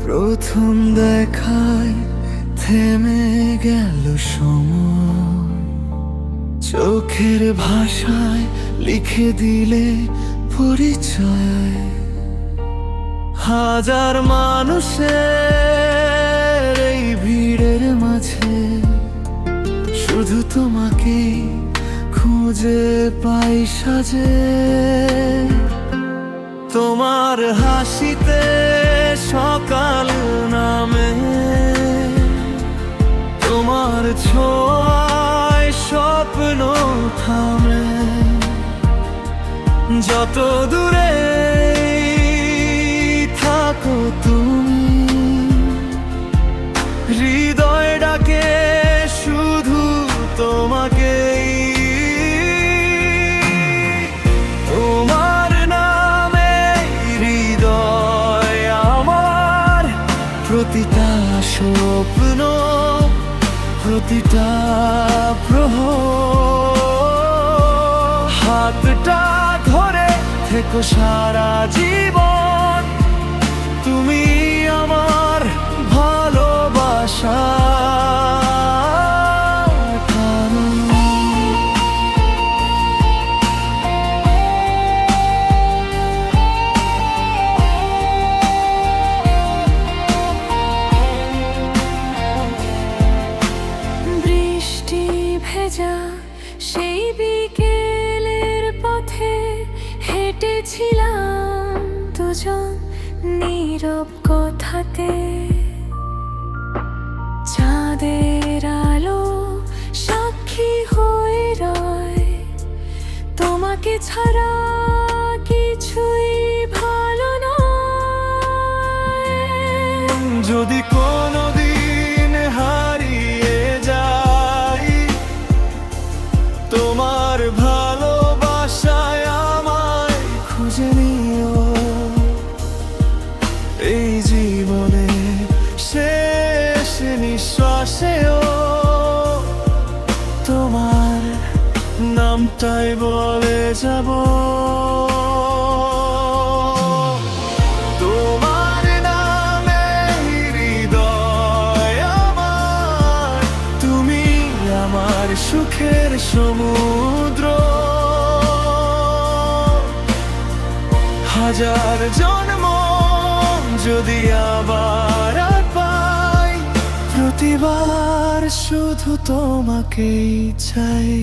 প্রথম দেখায় থেমে গেল সময়, চোখের ভাষায় লিখে দিলে পরিচয়। হাজার মানুষের এই ভিড়ের মাঝে শুধু তোমাকে খুঁজে পাই সাজে। তোমার হাসিতে সকাল নামে, তোমার ছোঁয়ায় স্বপ্ন থামে। যত দূরে থাকো তুমি, হৃদয় ডাকে শুধু তোমাকেই। তোমার নামে হৃদয় আমার, প্রতিটা স্বপ্ন, প্রতিটা প্রহর। হাতটা ধরে থেকো সারা জীবন, তুমি আমার ভালোবাসা। বৃষ্টি ভেজা সেই বিকেলের পথে হেঁটেছিলাম দুজন নীরব কথাতে। চাঁদের আলো সাক্ষী হয়ে রয়, তোমাকে ছাড়া কিছুই ভালো নয়। যদি কোনোদিন হারিয়ে যাই, তোমার ভালোবাসায় আমায় খুঁজে নিও। এই জীবনে শেষ নিঃশ্বাসেও তোমার নামটাই বলে যাব। তোমার নামে হৃদয় আমার, তুমি আমার সুখের সমুদ্র। হাজার জন্ম যদি আবার পাই, প্রতিবার শুধু তোমাকেই চাই।